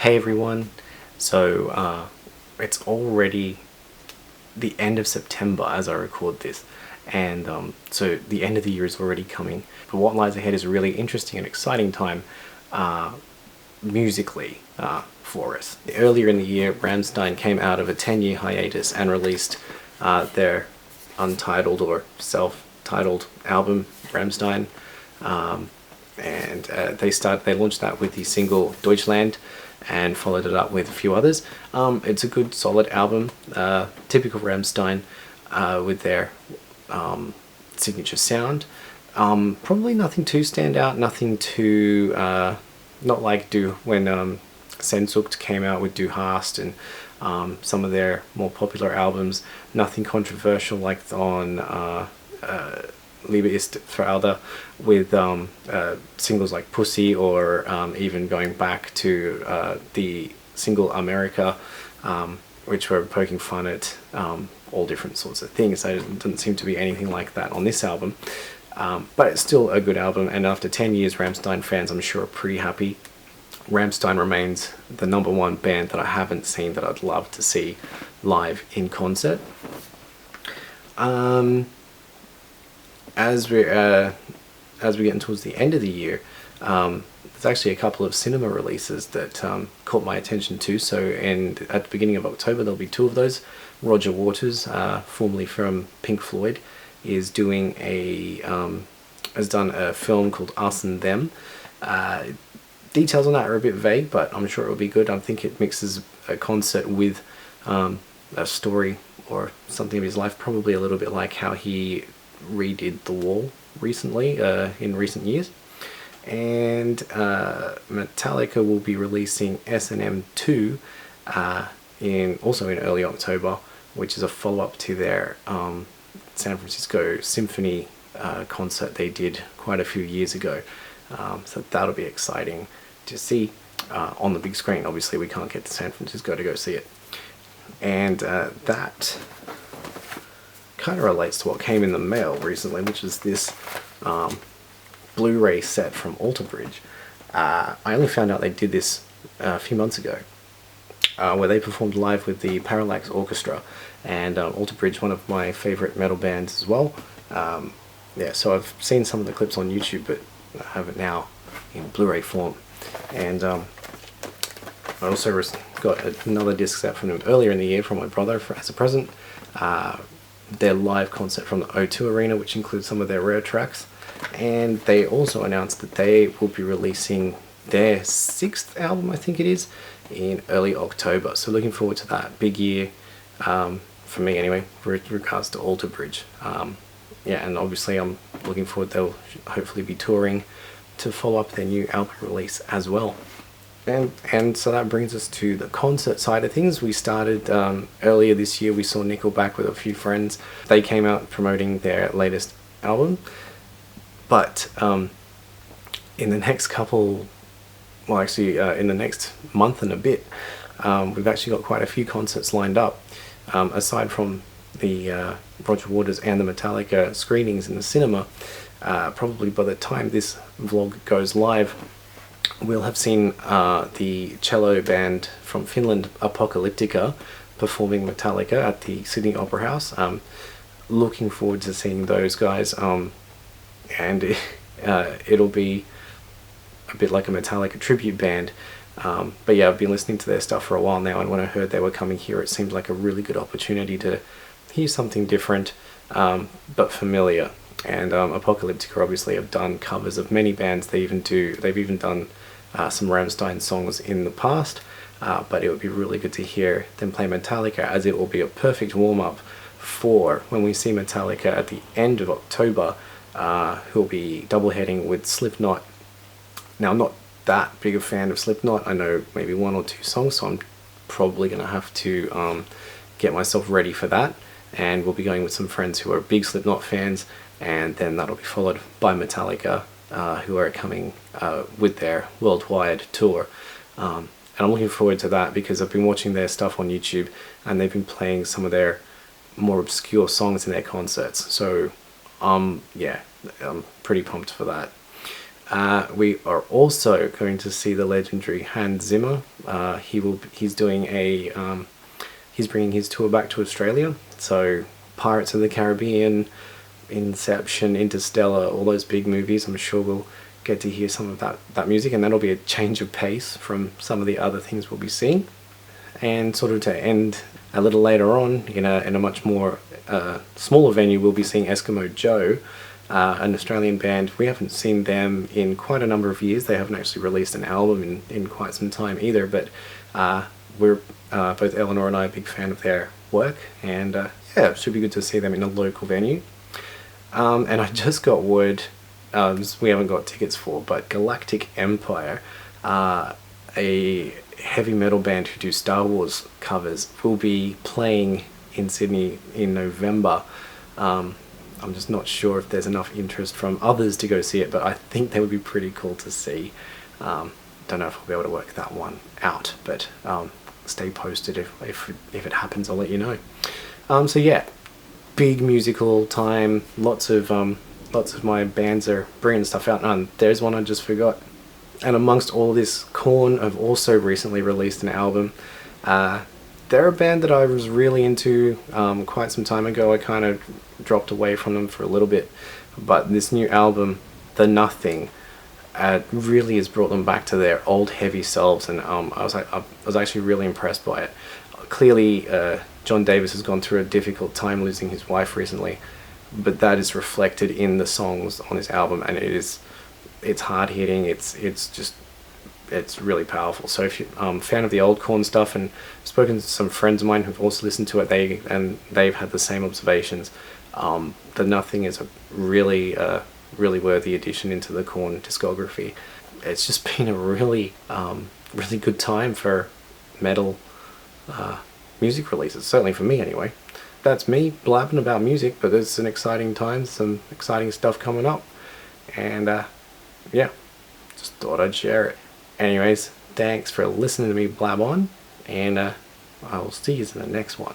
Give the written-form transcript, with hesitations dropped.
Hey everyone, so it's already the end of September as I record this, and so the end of the year is already coming. But what lies ahead is a really interesting and exciting time musically for us. Earlier in the year, Rammstein came out of a 10-year hiatus and released their untitled or self-titled album, Rammstein. And they launched that with the single Deutschland and followed it up with a few others. It's a good solid album, typical Rammstein, with their signature sound. Probably nothing too stand out, nothing too not like when Sehnsucht came out with Du Hast and some of their more popular albums. Nothing controversial like on Liebe ist für alle, with singles like Pussy, or even going back to the single America, which were poking fun at all different sorts of things. There didn't seem to be anything like that on this album, but it's still a good album, and after 10 years Rammstein fans I'm sure are pretty happy. Rammstein remains the #1 band that I haven't seen that I'd love to see live in concert. As we're getting towards the end of the year, there's actually a couple of cinema releases that caught my attention too. So, and at the beginning of October there'll be 2 of those. Roger Waters, formerly from Pink Floyd, is doing has done a film called Us and Them. Details on that are a bit vague, but I'm sure it will be good. I think it mixes a concert with a story or something of his life, probably a little bit like how he redid The Wall recently, in recent years. And Metallica will be releasing S&M 2 also in early October, which is a follow-up to their San Francisco Symphony concert they did quite a few years ago. So that'll be exciting to see on the big screen. Obviously we can't get to San Francisco to go see it. And that kind of relates to what came in the mail recently, which is this Blu-ray set from Alter Bridge. I only found out they did this a few months ago, where they performed live with the Parallax Orchestra, and Alter Bridge, one of my favorite metal bands as well. Yeah, so I've seen some of the clips on YouTube, but I have it now in Blu-ray form. And I also got another disc set from them earlier in the year from my brother as a present. Their live concert from the O2 Arena, which includes some of their rare tracks. And they also announced that they will be releasing their 6th album, I think it is, in early October. So looking forward to that. Big year, for me anyway, with regards to Alter Bridge. Yeah, and obviously I'm looking forward, they'll hopefully be touring to follow up their new album release as well. And so that brings us to the concert side of things. We started earlier this year. We saw Nickelback with a few friends. They came out promoting their latest album. But in the next in the next month and a bit, we've actually got quite a few concerts lined up. Aside from the Roger Waters and the Metallica screenings in the cinema, probably by the time this vlog goes live, we'll have seen the cello band from Finland, Apocalyptica, performing Metallica at the Sydney Opera House. Looking forward to seeing those guys, and it'll be a bit like a Metallica tribute band. But yeah, I've been listening to their stuff for a while now, and when I heard they were coming here, it seemed like a really good opportunity to hear something different, but familiar. And Apocalyptica obviously have done covers of many bands. They've even done some Rammstein songs in the past, but it would be really good to hear them play Metallica, as it will be a perfect warm-up for when we see Metallica at the end of October, who'll be double-heading with Slipknot. Now, I'm not that big a fan of Slipknot. I know maybe 1 or 2 songs, so I'm probably going to have to get myself ready for that. And we'll be going with some friends who are big Slipknot fans, and then that'll be followed by Metallica, who are coming with their worldwide tour. And I'm looking forward to that because I've been watching their stuff on YouTube, and they've been playing some of their more obscure songs in their concerts. So yeah, I'm pretty pumped for that. We are also going to see the legendary Hans Zimmer. He's doing he's bringing his tour back to Australia. So Pirates of the Caribbean, Inception, Interstellar, all those big movies. I'm sure we'll get to hear some of that music, and that'll be a change of pace from some of the other things we'll be seeing. And sort of to end a little later on, in a much more smaller venue, we'll be seeing Eskimo Joe, an Australian band. We haven't seen them in quite a number of years. They haven't actually released an album in quite some time either, but we're both Eleanor and I a big fan of their work, and yeah, it should be good to see them in a local venue. And I just got word, we haven't got tickets for, but Galactic Empire, a heavy metal band who do Star Wars covers, will be playing in Sydney in November. I'm just not sure if there's enough interest from others to go see it, but I think they would be pretty cool to see. Don't know if I'll be able to work that one out, but stay posted if it happens. I'll let you know. So yeah, big musical time. Lots of my bands are bringing stuff out. And there's one I just forgot. And amongst all this, Korn have also recently released an album. They're a band that I was really into quite some time ago. I kind of dropped away from them for a little bit, but this new album, The Nothing, really has brought them back to their old heavy selves, and I was actually really impressed by it. Clearly, John Davis has gone through a difficult time losing his wife recently, but that is reflected in the songs on this album, and it's hard hitting. It's really powerful. So if you're a fan of the old Korn stuff, and I've spoken to some friends of mine who've also listened to it, they've had the same observations. The Nothing is a really worthy addition into the Korn discography. It's just been a really good time for metal music releases, certainly for me anyway. That's me blabbing about music, but it's an exciting time, some exciting stuff coming up, and yeah, just thought I'd share it. Anyways, thanks for listening to me blab on, and I will see you in the next one.